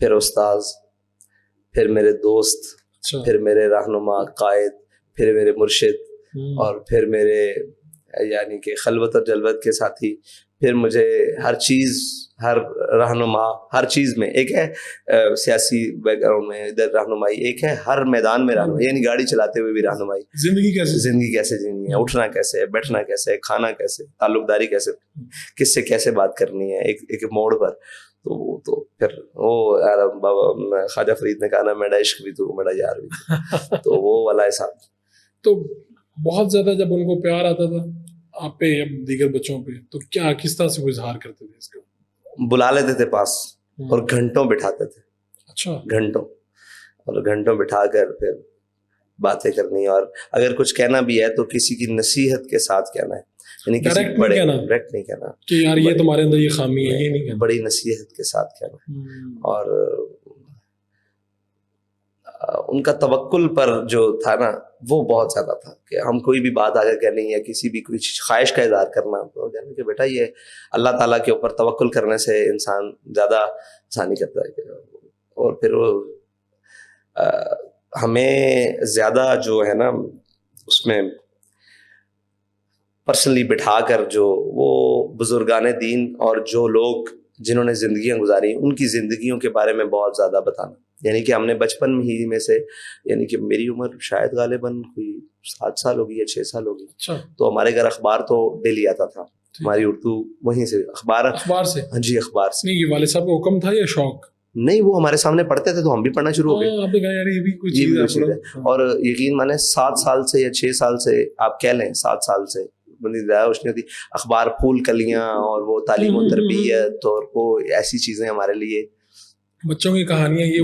پھر استاذ، پھر میرے دوست، اچھا پھر میرے رہنما قائد، پھر میرے مرشد، اور پھر میرے یعنی کہ خلوت اور جلوت کے ساتھی. پھر مجھے ہر چیز، ہر رہنما ہر چیز میں، ایک ہے سیاسی بیک گراؤنڈ میں ادھر رہنمائی، ایک ہے ہر میدان میں رہنمائی، یعنی گاڑی چلاتے ہوئے بھی رہنمائی، زندگی کیسے جینی ہے، اٹھنا کیسے ہے، بیٹھنا کیسے ہے، کھانا کیسے، تعلق داری کیسے، کس سے کیسے بات کرنی ہے ایک موڑ پر. تو پھر وہ بابا خواجہ فرید نے کہا نا میرا عشق بھی تو میرا یار بھی تو تو وہ والا حساب. تو بہت زیادہ جب ان کو پیار آتا تھا آپ پہ یا دیگر بچوں پہ تو کیا کس طرح سے وہ اظہار کرتے تھے اس کا؟ بلا لیتے تھے پاس اور گھنٹوں بٹھاتے تھے. اچھا. گھنٹوں، اور گھنٹوں بٹھا کر پھر باتیں کرنی، اور اگر کچھ کہنا بھی ہے تو کسی کی نصیحت کے ساتھ کہنا ہے، یعنی کسی بڑے ڈائریکٹ نہیں کہنا کہ یار یہ تمہارے اندر یہ خامی ہے، یہ نہیں کہنا، بڑی نصیحت کے ساتھ کہنا. اور ان کا توکل پر جو تھا نا وہ بہت زیادہ تھا کہ ہم کوئی بھی بات آگے کہنی یا کسی بھی کوئی خواہش کا اظہار کرنا تو کہنا کہ بیٹا یہ اللہ تعالیٰ کے اوپر توکل کرنے سے انسان زیادہ آسانی کرتا ہے. اور پھر وہ ہمیں زیادہ جو ہے نا اس میں پرسنلی بٹھا کر جو وہ بزرگان دین اور جو لوگ جنہوں نے زندگیاں گزاری ان کی زندگیوں کے بارے میں بہت زیادہ بتانا. یعنی کہ ہم نے بچپن ہی میں سے، یعنی کہ میری عمر شاید غالباً کوئی 7 سال ہوگی یا 6 سال ہوگی. تو ہمارے گھر اخبار تو ڈیلی آتا تھا، ہماری اردو وہیں سے اخبار سے. ہاں جی اخبار سے. نہیں یہ والد صاحب کا حکم تھا یا شوق؟ نہیں وہ ہمارے سامنے پڑھتے تھے تو ہم بھی پڑھنا شروع ہو گئے. اور یقین مانے 7 سال سے یا 6 سال سے آپ کہہ لیں 7 سال سے بندی روشنی ہوتی اخبار پھول کلیاں اور وہ تعلیم و تربیت اور وہ ایسی چیزیں ہمارے لیے بچوں کی کہانیاں یہ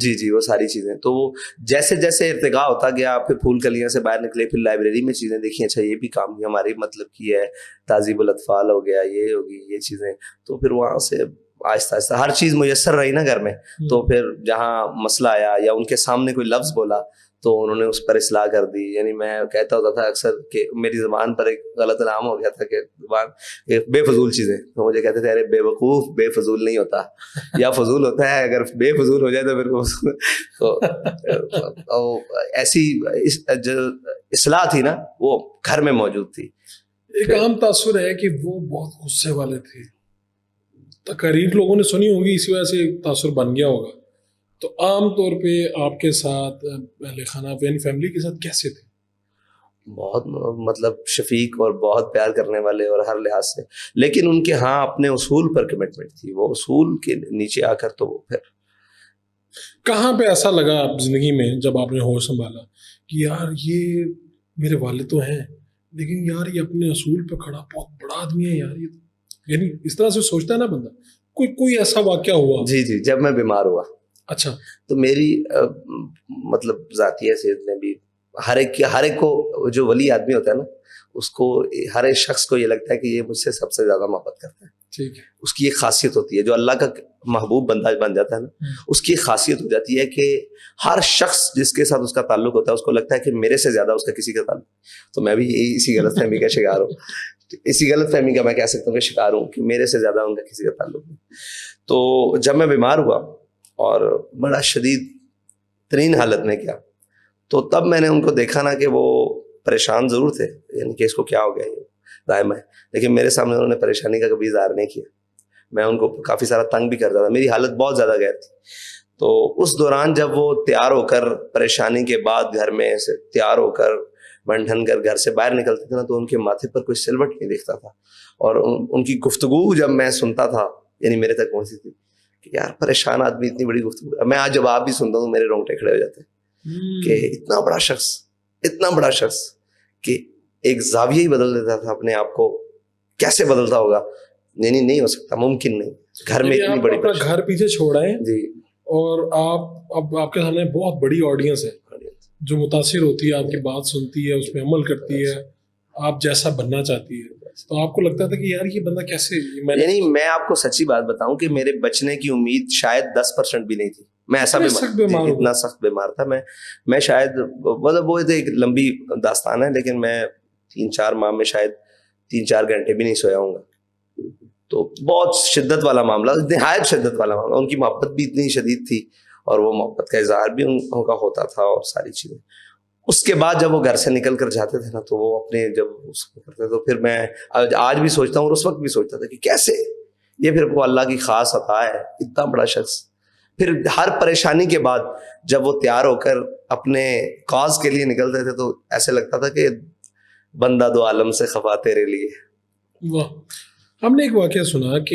جی وہ ساری چیزیں. تو جیسے جیسے ارتقا ہوتا گیا پھر پھول کلیاں سے باہر نکلے، پھر لائبریری میں چیزیں دیکھی، اچھا یہ بھی کام ہماری مطلب کی ہے، تہذیب الاطفال ہو گیا، یہ ہوگی یہ چیزیں. تو پھر وہاں سے آہستہ آہستہ ہر چیز میسر رہی نا گھر میں. تو پھر جہاں مسئلہ آیا یا ان کے سامنے کوئی لفظ بولا تو انہوں نے اس پر اصلاح کر دی. یعنی میں کہتا ہوتا تھا اکثر کہ میری زبان پر ایک غلط نام ہو گیا تھا کہ زبان بے فضول چیزیں، تو مجھے کہتے تھے ارے بے وقوف بے فضول نہیں ہوتا، یا فضول ہوتا ہے، اگر بے فضول ہو جائے تو پھر تو ایسی جو اصلاح تھی نا وہ گھر میں موجود تھی. ایک عام تاثر ہے کہ وہ بہت غصے والے تھے، تقاریر لوگوں نے سنی ہوگی اسی وجہ سے تاثر بن گیا ہوگا. تو عام طور پہ آپ کے ساتھ اہل خانہ یعنی فیملی کے ساتھ کیسے تھے؟ بہت مطلب شفیق اور بہت پیار کرنے والے اور ہر لحاظ سے، لیکن ان کے ہاں اپنے اصول پر کمٹمنٹ تھی. وہ اصول کے نیچے آ کر تو وہ پھر کہاں پہ ایسا لگا آپ زندگی میں جب آپ نے ہوش سنبھالا کہ یار یہ میرے والد تو ہیں لیکن یار یہ اپنے اصول پہ کھڑا بہت بڑا آدمی ہے یار، یہ یعنی اس طرح سے سوچتا ہے نا بندہ. کوئی ایسا واقعہ ہوا؟ جی جب میں بیمار ہوا. اچھا. تو میری مطلب ذاتی حیثیت میں بھی ہر ایک کو جو ولی آدمی ہوتا ہے نا اس کو ہر ایک شخص کو یہ لگتا ہے کہ یہ مجھ سے سب سے زیادہ محبت کرتا ہے. ٹھیک ہے. اس کی ایک خاصیت ہوتی ہے، جو اللہ کا محبوب بندہ بن جاتا ہے نا اس کی ایک خاصیت ہو جاتی ہے کہ ہر شخص جس کے ساتھ اس کا تعلق ہوتا ہے اس کو لگتا ہے کہ میرے سے زیادہ اس کا کسی کا تعلق. تو میں بھی اسی غلط فہمی کا شکار ہوں، اسی غلط فہمی کا میں کہہ سکتا ہوں کہ شکار ہوں کہ میرے سے زیادہ ان کا کسی کا تعلق نہیں. تو جب میں بیمار ہوا اور بڑا شدید ترین حالت میں کیا تو تب میں نے ان کو دیکھا نا کہ وہ پریشان ضرور تھے، یعنی کہ اس کو کیا ہو گیا یہ دائم ہے، لیکن میرے سامنے انہوں نے پریشانی کا کبھی اظہار نہیں کیا. میں ان کو کافی سارا تنگ بھی کرتا تھا، میری حالت بہت زیادہ غیر تھی. تو اس دوران جب وہ تیار ہو کر پریشانی کے بعد گھر میں سے تیار ہو کر بن ٹھن کر گھر سے باہر نکلتے تھے نا تو ان کے ماتھے پر کوئی سلوٹ نہیں دکھتا تھا. اور ان کی گفتگو جب میں سنتا تھا یعنی میرے تک پہنچی تھی کہ یار پریشان آدمی اتنی بڑی گفتگو. میں آج جب آپ بھی سنتا ہوں میرے رونگٹے کھڑے ہو جاتے ہیں کہ اتنا بڑا شخص کہ ایک زاویہ ہی بدل دیتا تھا اپنے آپ کو. کیسے بدلتا ہوگا؟ نہیں ہو سکتا، ممکن نہیں. گھر میں اتنی بڑی گھر پیچھے چھوڑا ہے جی، اور آپ کے سامنے بہت بڑی آڈینس ہے جو متاثر ہوتی ہے، آپ کی بات سنتی ہے، اس پہ عمل کرتی ہے، آپ جیسا بننا چاہتی ہے. تو آپ کو لگتا تھا کہ یار یہ بندہ کیسے؟ یعنی میں آپ کو سچی بات بتاؤں کہ میرے بچنے کی امید شاید 10% بھی نہیں تھی. میں ایسا اتنا سخت بیمار تھا. میں شاید مطلب وہ ایک لمبی داستان ہے لیکن میں 3-4 ماہ میں شاید 3-4 گھنٹے بھی نہیں سویا ہوں گا. تو بہت شدت والا معاملہ, نہایت شدت والا معاملہ. ان کی محبت بھی اتنی شدید تھی اور وہ محبت کا اظہار بھی ان کا ہوتا تھا اور ساری چیزیں. اس کے بعد جب وہ گھر سے نکل کر جاتے تھے نا, تو وہ اپنے جب اس کو کرتے تو پھر میں آج بھی سوچتا ہوں اور اس وقت بھی سوچتا تھا کہ کیسے یہ پھر وہ اللہ کی خاص عطا ہے, اتنا بڑا شخص. پھر ہر پریشانی کے بعد جب وہ تیار ہو کر اپنے کاز کے لیے نکلتے تھے تو ایسے لگتا تھا کہ بندہ دو عالم سے خفا تیرے لیے. واہ. ہم نے ایک واقعہ سنا کہ